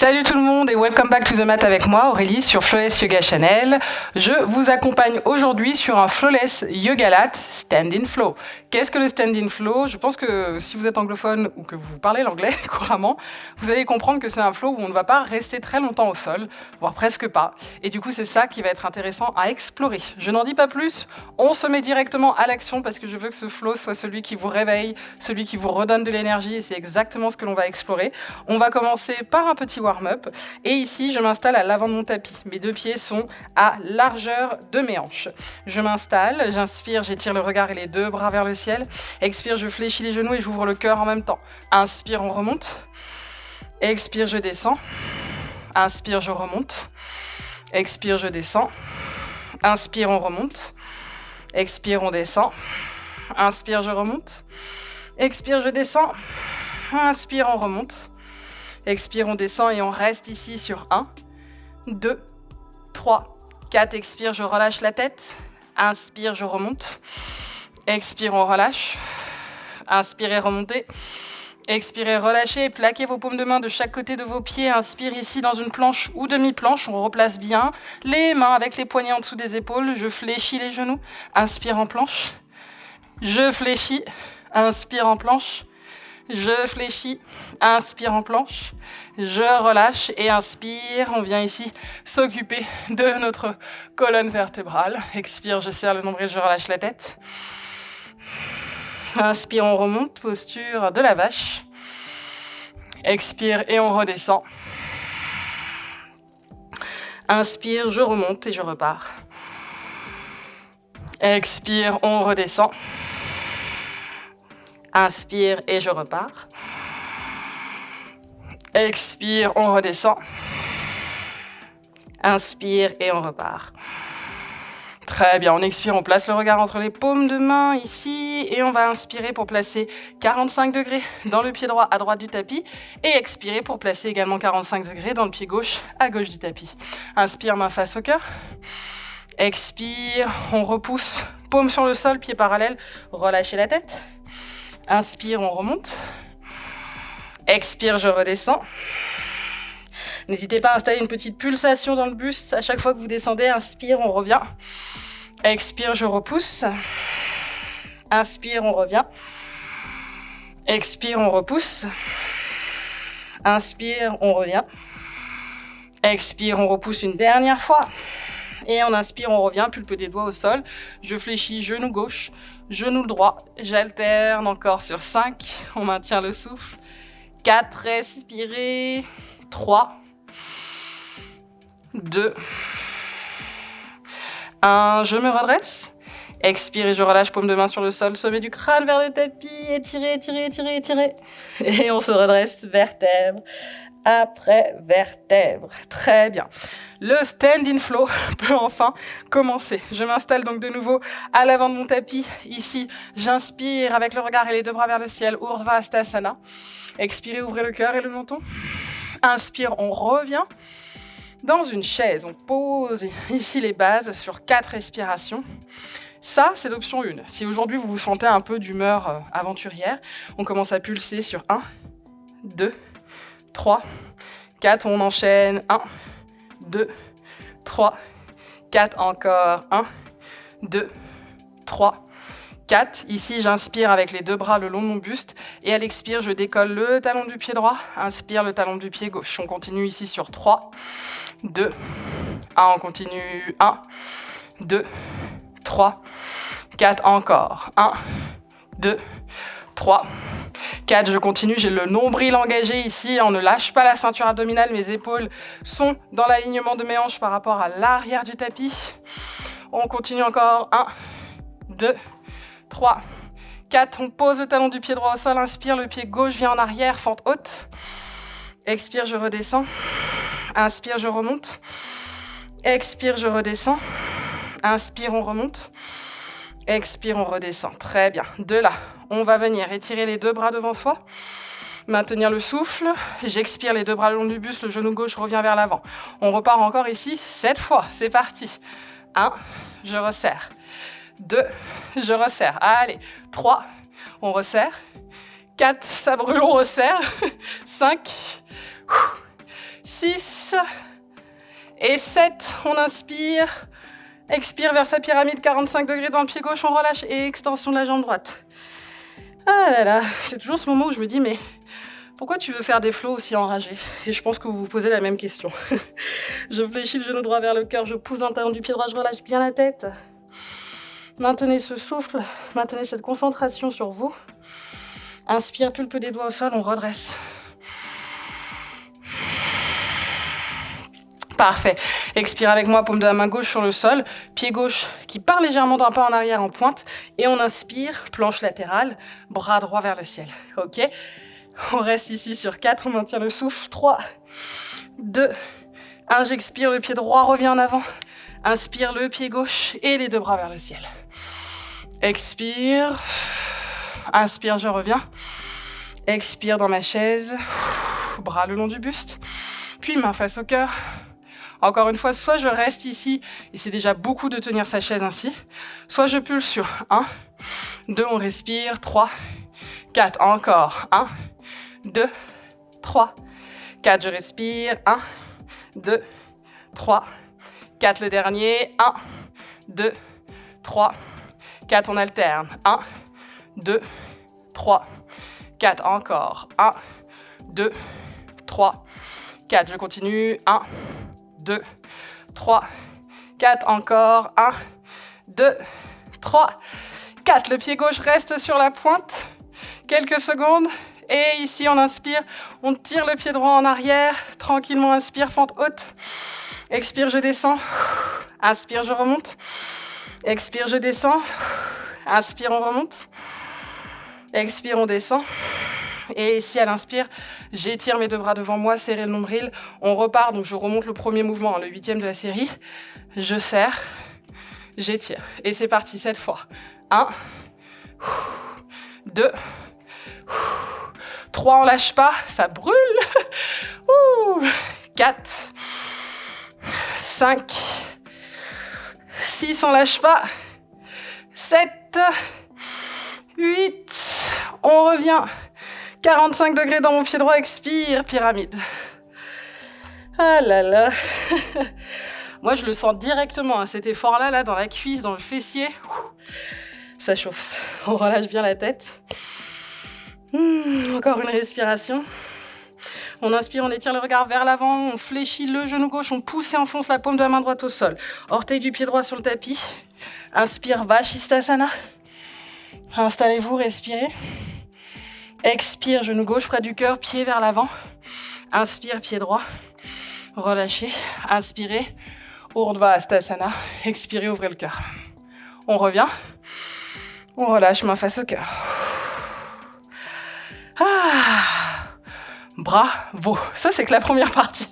Salut tout le monde et welcome back to the mat avec moi Aurélie sur Flawless Yoga Channel. Je vous accompagne aujourd'hui sur un Flawless Yoga Lat Stand-in Flow. Qu'est-ce que le Stand-in Flow? Je pense que si vous êtes anglophone ou que vous parlez l'anglais couramment, vous allez comprendre que c'est un flow où on ne va pas rester très longtemps au sol, voire presque pas. Et du coup c'est ça qui va être intéressant à explorer. Je n'en dis pas plus, on se met directement à l'action parce que je veux que ce flow soit celui qui vous réveille, celui qui vous redonne de l'énergie et c'est exactement ce que l'on va explorer. On va commencer par un petit warm-up et ici je m'installe à l'avant de mon tapis. Mes deux pieds sont à largeur de mes hanches. Je m'installe, j'inspire, j'étire le regard et les deux bras vers le ciel. Expire, je fléchis les genoux et j'ouvre le cœur en même temps. Inspire, on remonte. Expire, je descends. Inspire, je remonte. Expire, je descends. Inspire, on remonte. Expire, on descend. Inspire, je remonte. Expire, je descends. Inspire, on remonte. Expire, on descend et on reste ici sur 1, 2, 3, 4. Expire, je relâche la tête. Inspire, je remonte. Expire, on relâche. Inspirez, remontez. Expirez, relâchez. Plaquez vos paumes de main de chaque côté de vos pieds. Inspire ici dans une planche ou demi-planche. On replace bien les mains avec les poignets en dessous des épaules. Je fléchis les genoux. Inspire en planche. Je fléchis. Inspire en planche. Je fléchis, inspire en planche, je relâche et inspire. On vient ici s'occuper de notre colonne vertébrale. Expire, je serre le nombril, je relâche la tête. Inspire, on remonte, posture de la vache. Expire et on redescend. Inspire, je remonte et je repars. Expire, on redescend. Inspire et je repars. Expire, on redescend. Inspire et on repart. Très bien, on expire, on place le regard entre les paumes de main ici et on va inspirer pour placer 45 degrés dans le pied droit à droite du tapis et expirer pour placer également 45 degrés dans le pied gauche à gauche du tapis. Inspire, main face au cœur. Expire, on repousse, paume sur le sol, pied parallèle, relâchez la tête. Inspire, on remonte. Expire, je redescends. N'hésitez pas à installer une petite pulsation dans le buste. À chaque fois que vous descendez, inspire, on revient. Expire, je repousse. Inspire, on revient. Expire, on repousse. Inspire, on revient. Expire, on repousse une dernière fois. Et on inspire, on revient, pulpe des doigts au sol. Je fléchis, genou gauche, genou droit. J'alterne encore sur 5. On maintient le souffle. 4, respirez. 3, 2, 1. Je me redresse. Expire et je relâche, paume de main sur le sol, sommet du crâne vers le tapis. Étirez, étirez, étirez, étirez. Et on se redresse, vertèbre après vertèbre. Très bien. Le stand-in flow peut enfin commencer. Je m'installe donc de nouveau à l'avant de mon tapis. Ici, j'inspire avec le regard et les deux bras vers le ciel. Urdhva Hastasana. Expirez, ouvrez le cœur et le menton. Inspire, on revient dans une chaise. On pose ici les bases sur 4 respirations. Ça, c'est l'option 1. Si aujourd'hui vous vous sentez un peu d'humeur aventurière, on commence à pulser sur 1, 2, 3, 4, on enchaîne, 1, 2, 3, 4, encore, 1, 2, 3, 4. Ici, j'inspire avec les deux bras le long de mon buste et à l'expire, je décolle le talon du pied droit, inspire le talon du pied gauche. On continue ici sur 3, 2, 1, on continue, 1, 2, 3, 4, encore, 1, 2, 3, 4, je continue, j'ai le nombril engagé ici, on ne lâche pas la ceinture abdominale, mes épaules sont dans l'alignement de mes hanches par rapport à l'arrière du tapis. On continue encore, 1, 2, 3, 4, on pose le talon du pied droit au sol, inspire, le pied gauche vient en arrière, fente haute. Expire, je redescends. Inspire, je remonte. Expire, je redescends. Inspire, on remonte. Expire, on redescend. Très bien. De là, on va venir étirer les deux bras devant soi. Maintenir le souffle. J'expire les deux bras le long du buste. Le genou gauche revient vers l'avant. On repart encore ici 7 fois. C'est parti. 1, je resserre. 2, je resserre. Allez. 3, on resserre. 4, ça brûle, on resserre. 5, 6 et 7. On inspire. Expire vers sa pyramide, 45 degrés dans le pied gauche, on relâche et extension de la jambe droite. Ah là là, c'est toujours ce moment où je me dis, mais pourquoi tu veux faire des flows aussi enragés? Et je pense que vous vous posez la même question. Je fléchis le genou droit vers le cœur, je pousse dans le talon du pied droit, je relâche bien la tête. Maintenez ce souffle, maintenez cette concentration sur vous. Inspire, pulpe des doigts au sol, on redresse. Parfait. Expire avec moi, paume de la main gauche sur le sol, pied gauche qui part légèrement d'un pas en arrière en pointe. Et on inspire, planche latérale, bras droit vers le ciel. Ok. On reste ici sur 4, on maintient le souffle. 3, 2, 1, j'expire, le pied droit revient en avant. Inspire le pied gauche et les deux bras vers le ciel. Expire. Inspire, je reviens. Expire dans ma chaise. Bras le long du buste. Puis main face au cœur. Encore une fois, soit je reste ici, et c'est déjà beaucoup de tenir sa chaise ainsi, soit je pulse sur 1, 2, on respire, 3, 4, encore, 1, 2, 3, 4, je respire, 1, 2, 3, 4, le dernier, 1, 2, 3, 4, on alterne, 1, 2, 3, 4, encore, 1, 2, 3, 4, je continue, 1, 2, 3, 4, encore, 1, 2, 3, 4. Le pied gauche reste sur la pointe, quelques secondes. Et ici, on inspire, on tire le pied droit en arrière, tranquillement, inspire, fente haute. Expire, je descends. Inspire, je remonte. Expire, je descends. Inspire, on remonte. Expire, on descend. Et ici, à l'inspire, j'étire mes deux bras devant moi, serrer le nombril. On repart, donc je remonte le premier mouvement, le 8e de la série. Je serre, j'étire. Et c'est parti, cette fois. 1, 2, 3, on lâche pas, ça brûle. 4, 5, 6, on lâche pas. 7, 8, on revient. 45 degrés dans mon pied droit, expire, pyramide. Ah là là. Moi, je le sens directement, hein, cet effort-là, là, dans la cuisse, dans le fessier. Ça chauffe. On relâche bien la tête. Encore une respiration. On inspire, on étire le regard vers l'avant, on fléchit le genou gauche, on pousse et enfonce la paume de la main droite au sol. Orteil du pied droit sur le tapis. Inspire, Vashisthasana. Installez-vous, respirez. Expire, genou gauche près du cœur, pied vers l'avant. Inspire, pied droit. Relâchez. Inspirez. Urdhva Hastasana. Expirez, ouvrez le cœur. On revient. On relâche, main face au cœur. Bravo. Ça, c'est que la première partie.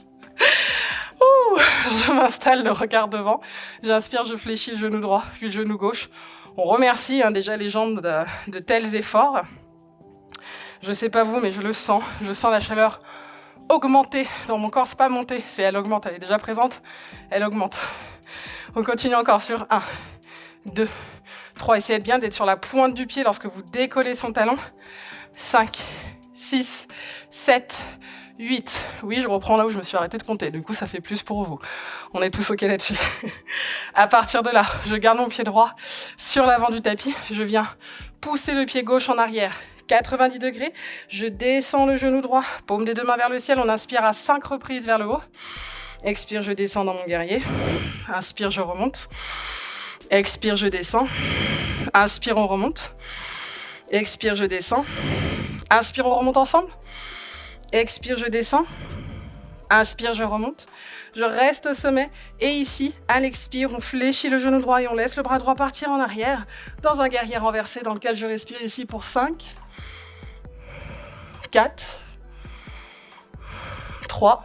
Je m'installe, le regard devant. J'inspire, je fléchis le genou droit, puis le genou gauche. On remercie déjà les jambes de tels efforts. Je sais pas vous, mais je le sens. Je sens la chaleur augmenter dans mon corps. C'est pas monter, c'est elle augmente. Elle est déjà présente, elle augmente. On continue encore sur 1, 2, 3. Essayez bien d'être sur la pointe du pied lorsque vous décollez son talon. 5, 6, 7, 8. Oui, je reprends là où je me suis arrêtée de compter. Du coup, ça fait plus pour vous. On est tous OK là-dessus. À partir de là, je garde mon pied droit sur l'avant du tapis. Je viens pousser le pied gauche en arrière. 90 degrés. Je descends le genou droit. Paume des deux mains vers le ciel. On inspire à 5 reprises vers le haut. Expire, je descends dans mon guerrier. Inspire, je remonte. Expire, je descends. Inspire, on remonte. Expire, je descends. Inspire, on remonte ensemble. Expire, je descends. Inspire, je remonte. Je reste au sommet. Et ici, à l'expire, on fléchit le genou droit et on laisse le bras droit partir en arrière dans un guerrier renversé dans lequel je respire ici pour 5, 4, 3,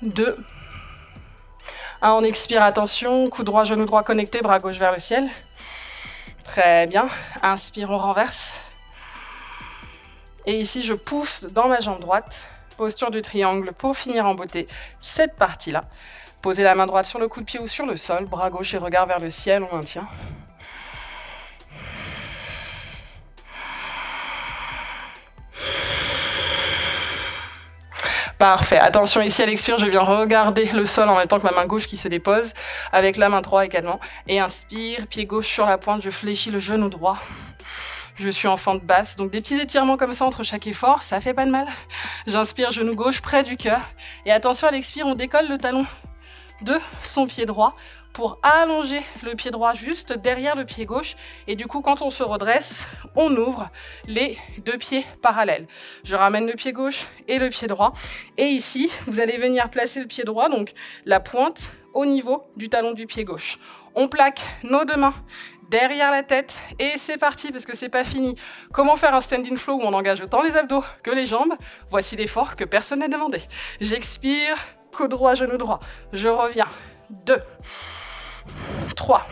2, 1. On expire, attention, coude droit, genou droit connecté, bras gauche vers le ciel. Très bien. Inspire, on renverse. Et ici, je pousse dans ma jambe droite. Posture du triangle pour finir en beauté cette partie-là. Posez la main droite sur le coup de pied ou sur le sol. Bras gauche et regard vers le ciel, on maintient. Parfait. Attention ici à l'expire, je viens regarder le sol en même temps que ma main gauche qui se dépose, avec la main droite également. Et inspire, pied gauche sur la pointe, je fléchis le genou droit. Je suis en fente basse, donc des petits étirements comme ça entre chaque effort, ça fait pas de mal. J'inspire, genou gauche près du cœur. Et attention à l'expire, on décolle le talon de son pied droit pour allonger le pied droit juste derrière le pied gauche. Et du coup, quand on se redresse, on ouvre les deux pieds parallèles. Je ramène le pied gauche et le pied droit. Et ici, vous allez venir placer le pied droit, donc la pointe au niveau du talon du pied gauche. On plaque nos deux mains derrière la tête et c'est parti parce que c'est pas fini. Comment faire un stand-in flow où on engage autant les abdos que les jambes? Voici l'effort que personne n'a demandé. J'expire, coude droit, genou droit. Je reviens. 2, 3,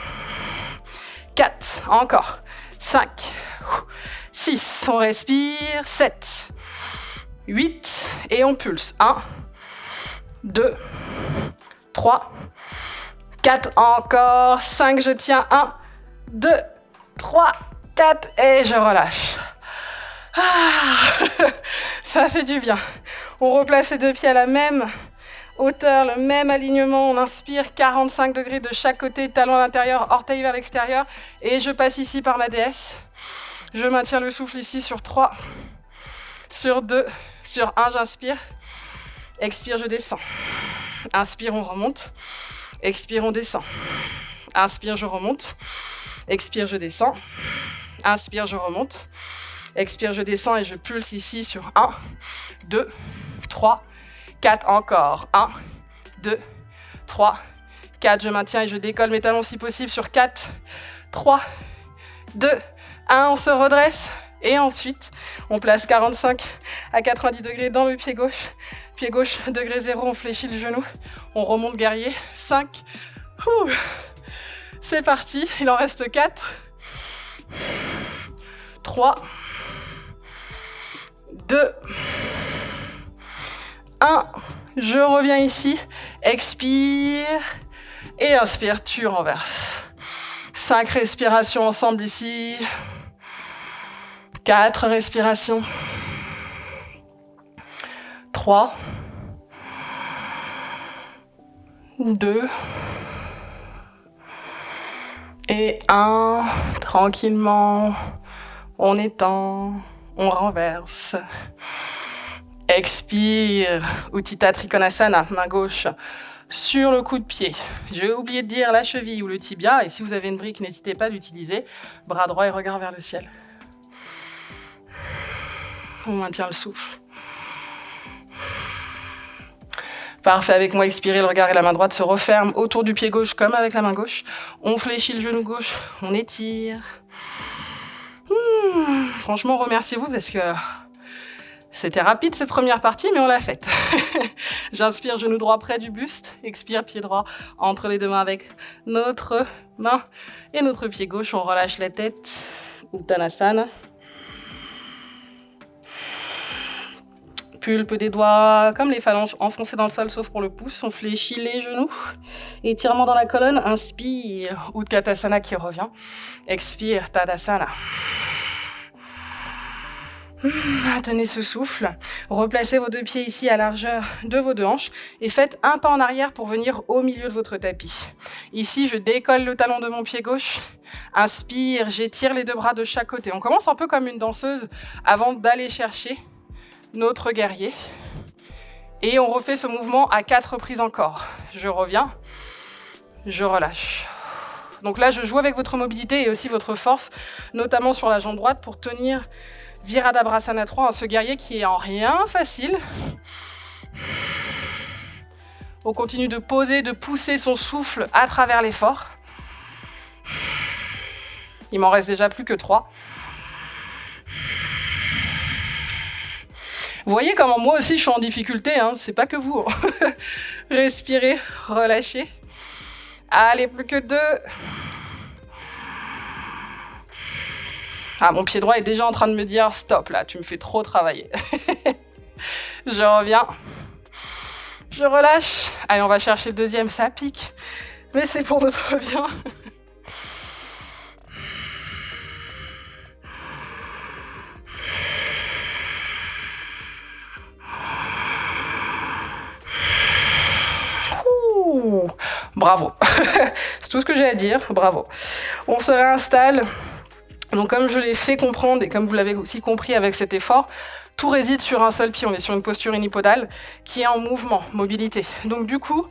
4, encore. 5, 6, on respire. 7, 8 et on pulse. 1, 2, 3, 4, encore. 5, je tiens. 1, 2, 3, 4 et je relâche. Ça fait du bien. On replace les deux pieds à la même hauteur, le même alignement. On inspire 45 degrés de chaque côté, talon à l'intérieur, orteil vers l'extérieur. Et je passe ici par ma déesse. Je maintiens le souffle ici sur 3, sur 2, sur 1, j'inspire. Expire, je descends. Inspire, on remonte. Expire, on descend. Inspire, je remonte. Expire, je descends. Inspire, je remonte. Expire, je descends et je pulse ici sur 1, 2, 3, 4, encore. 1, 2, 3, 4. Je maintiens et je décolle mes talons si possible sur 4, 3, 2, 1. On se redresse et ensuite, on place 45 à 90 degrés dans le pied gauche. Pied gauche, degré 0, on fléchit le genou. On remonte guerrier. 5. C'est parti. Il en reste 4, 3, 2, 1. Je reviens ici. Expire. Et inspire, tu renverses. 5 respirations ensemble ici. 4 respirations. 3, 2 et 1. Tranquillement, on étend, on renverse. Expire, Utthita Trikonasana, main gauche sur le coup de pied. J'ai oublié de dire la cheville ou le tibia, et si vous avez une brique, n'hésitez pas à l'utiliser. Bras droit et regard vers le ciel. On maintient le souffle. Parfait, avec moi, expirez, le regard et la main droite se referment autour du pied gauche comme avec la main gauche. On fléchit le genou gauche, on étire. Franchement, remerciez-vous parce que c'était rapide cette première partie, mais on l'a faite. J'inspire, genou droit près du buste. Expire, pied droit entre les deux mains avec notre main et notre pied gauche. On relâche la tête. Uttanasana. Pulpe des doigts comme les phalanges enfoncées dans le sol sauf pour le pouce. On fléchit les genoux. Étirement dans la colonne. Inspire. Utkatasana qui revient. Expire. Tadasana. Maintenez ce souffle. Replacez vos deux pieds ici à largeur de vos deux hanches et faites un pas en arrière pour venir au milieu de votre tapis. Ici, je décolle le talon de mon pied gauche. Inspire, j'étire les deux bras de chaque côté. On commence un peu comme une danseuse avant d'aller chercher notre guerrier. Et on refait ce mouvement à 4 reprises encore. Je reviens, je relâche. Donc là, je joue avec votre mobilité et aussi votre force, notamment sur la jambe droite pour tenir Virabhadrasana 3, ce guerrier qui est en rien facile. On continue de poser, de pousser son souffle à travers l'effort. Il m'en reste déjà plus que 3. Vous voyez comment moi aussi je suis en difficulté, hein, c'est pas que vous. Respirez, relâchez. Allez, plus que 2. Ah, mon pied droit est déjà en train de me dire stop là, tu me fais trop travailler. Je reviens. Je relâche. Allez, on va chercher le deuxième, ça pique. Mais c'est pour notre bien. Bravo. C'est tout ce que j'ai à dire. Bravo. On se réinstalle. Donc comme je l'ai fait comprendre et comme vous l'avez aussi compris avec cet effort, tout réside sur un seul pied. On est sur une posture unipodale qui est en mouvement, mobilité. Donc du coup,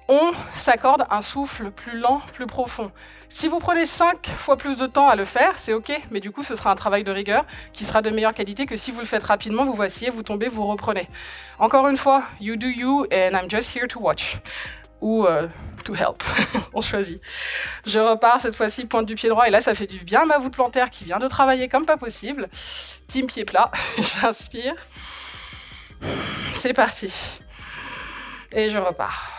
on s'accorde un souffle plus lent, plus profond. Si vous prenez 5 fois plus de temps à le faire, c'est ok, mais du coup ce sera un travail de rigueur qui sera de meilleure qualité que si vous le faites rapidement, vous vacillez, vous tombez, vous reprenez. Encore une fois, you do you and I'm just here to watch. Ou to help, on choisit. Je repars cette fois-ci, pointe du pied droit, et là ça fait du bien à ma voûte plantaire qui vient de travailler comme pas possible. Team pied plat, j'inspire. C'est parti. Et je repars.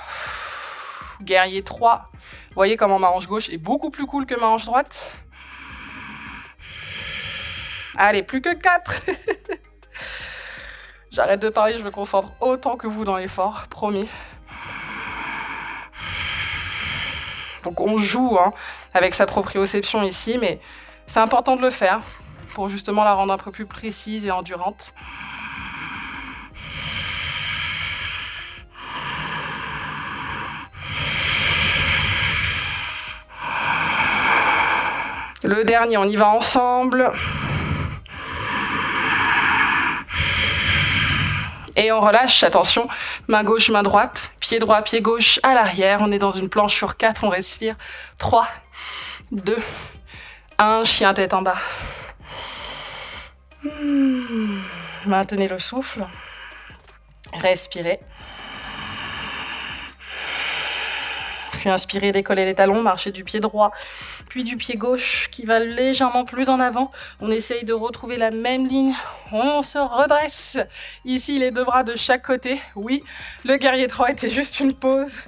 Guerrier 3. Vous voyez comment ma hanche gauche est beaucoup plus cool que ma hanche droite. Allez, plus que 4. J'arrête de parler, je me concentre autant que vous dans l'effort, promis. Donc on joue avec sa proprioception ici, mais c'est important de le faire pour justement la rendre un peu plus précise et endurante. Le dernier, on y va ensemble. Et on relâche, attention, main gauche, main droite, pied droit, pied gauche à l'arrière. On est dans une planche sur 4, on respire. 3, 2, 1, chien tête en bas. Maintenez le souffle. Respirez. Puis inspirez, décollez les talons, marchez du pied droit, puis du pied gauche qui va légèrement plus en avant. On essaye de retrouver la même ligne. On se redresse. Ici, les 2 bras de chaque côté. Oui, le guerrier 3 était juste une pause.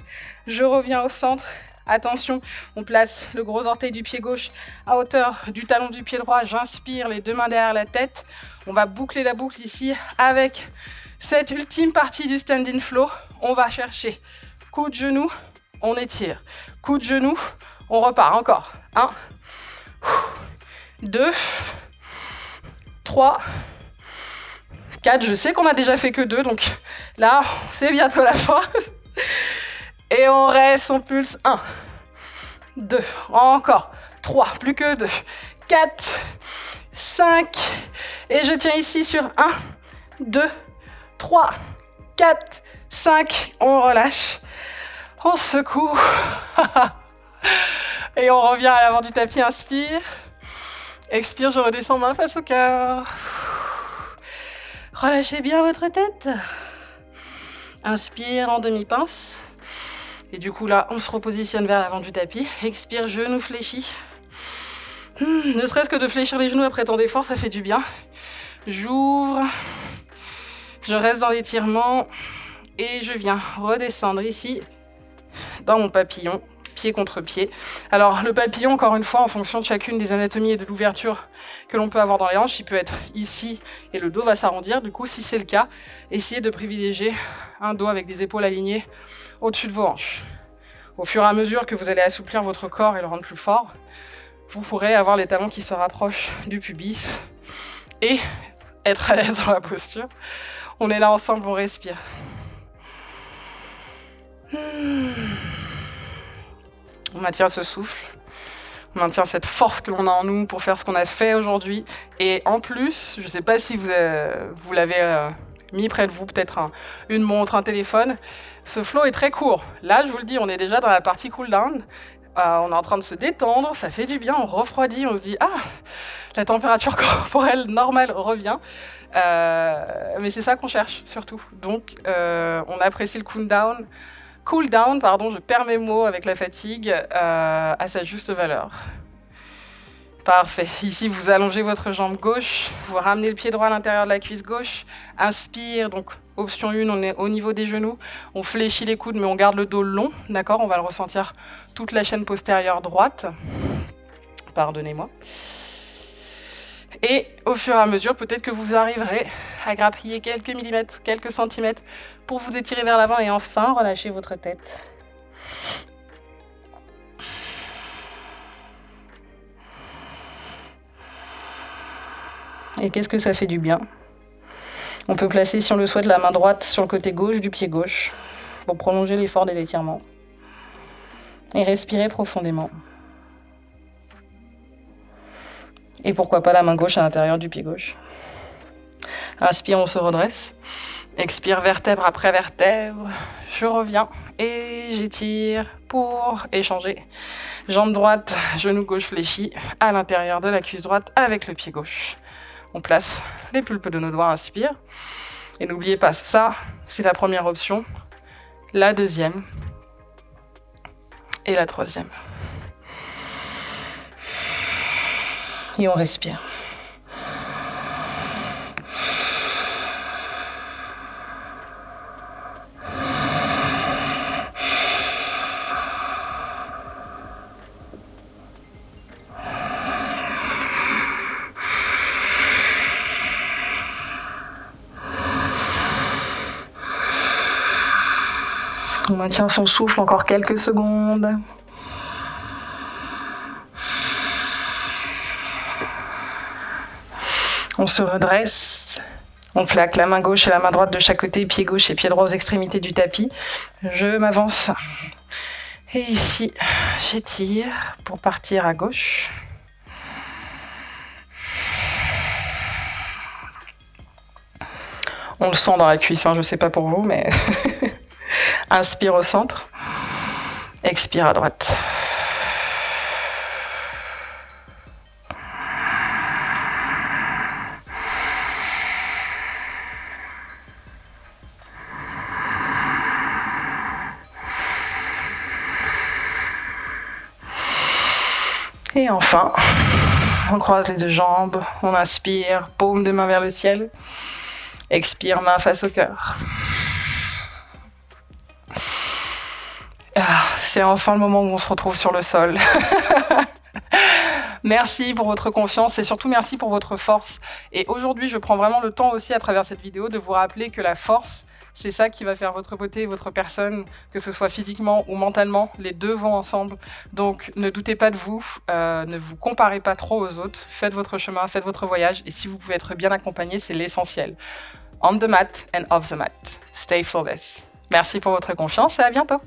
Je reviens au centre. Attention, on place le gros orteil du pied gauche à hauteur du talon du pied droit. J'inspire, les 2 mains derrière la tête. On va boucler la boucle ici avec cette ultime partie du stand-in flow. On va chercher coup de genou. On étire. Coup de genou, on repart encore. 1, 2, 3, 4. Je sais qu'on a déjà fait que 2, donc là, c'est bientôt la fin. Et on reste, on pulse. 1, 2, encore. 3, plus que 2. 4, 5. Et je tiens ici sur 1, 2, 3, 4, 5. On relâche. On secoue. Et on revient à l'avant du tapis, inspire. Expire, je redescends main face au cœur. Relâchez bien votre tête. Inspire en demi-pince. Et du coup là, on se repositionne vers l'avant du tapis. Expire, genou fléchi. Ne serait-ce que de fléchir les genoux après tant d'efforts, ça fait du bien. J'ouvre. Je reste dans l'étirement. Et je viens redescendre ici. Dans mon papillon, pied contre pied. Alors le papillon, encore une fois, en fonction de chacune des anatomies et de l'ouverture que l'on peut avoir dans les hanches, il peut être ici et le dos va s'arrondir. Du coup, si c'est le cas, essayez de privilégier un dos avec des épaules alignées au-dessus de vos hanches. Au fur et à mesure que vous allez assouplir votre corps et le rendre plus fort, vous pourrez avoir les talons qui se rapprochent du pubis et être à l'aise dans la posture. On est là ensemble, on respire. On maintient ce souffle, on maintient cette force que l'on a en nous pour faire ce qu'on a fait aujourd'hui. Et en plus, je ne sais pas si vous l'avez mis près de vous, peut-être une montre, un téléphone. Ce flow est très court. Là, je vous le dis, on est déjà dans la partie cool down. On est en train de se détendre, ça fait du bien, on refroidit, on se dit « Ah, la température corporelle normale revient ». Mais c'est ça qu'on cherche, surtout. Donc, on apprécie le cool down, je perds mes mots avec la fatigue, à sa juste valeur. Parfait. Ici, vous allongez votre jambe gauche, vous ramenez le pied droit à l'intérieur de la cuisse gauche. Inspire, donc option 1, on est au niveau des genoux. On fléchit les coudes, mais on garde le dos long, d'accord? On va le ressentir toute la chaîne postérieure droite. Pardonnez-moi. Et au fur et à mesure, peut-être que vous arriverez à grappiller quelques millimètres, quelques centimètres pour vous étirer vers l'avant et enfin relâcher votre tête. Et qu'est-ce que ça fait du bien? On peut placer, si on le souhaite, la main droite sur le côté gauche du pied gauche pour prolonger l'effort de l'étirement. Et respirez profondément. Et pourquoi pas la main gauche à l'intérieur du pied gauche. Inspire, on se redresse. Expire, vertèbre après vertèbre. Je reviens et j'étire pour échanger. Jambe droite, genou gauche fléchi à l'intérieur de la cuisse droite avec le pied gauche. On place les pulpes de nos doigts, inspire. Et n'oubliez pas, ça, c'est la première option. La deuxième et la troisième. Et on respire. On maintient son souffle encore quelques secondes. On se redresse. On plaque la main gauche et la main droite de chaque côté, pied gauche et pied droit aux extrémités du tapis. Je m'avance. Et ici, j'étire pour partir à gauche. On le sent dans la cuisse, je ne sais pas pour vous, mais... Inspire au centre. Expire à droite. Et enfin, on croise les deux jambes, on inspire, paume de main vers le ciel. Expire, main face au cœur. C'est enfin le moment où on se retrouve sur le sol. Merci pour votre confiance et surtout merci pour votre force. Et aujourd'hui, je prends vraiment le temps aussi à travers cette vidéo de vous rappeler que la force, c'est ça qui va faire votre beauté, votre personne, que ce soit physiquement ou mentalement, les deux vont ensemble. Donc ne doutez pas de vous, ne vous comparez pas trop aux autres, faites votre chemin, faites votre voyage et si vous pouvez être bien accompagné, c'est l'essentiel. On the mat and off the mat. Stay flawless. Merci pour votre confiance et à bientôt.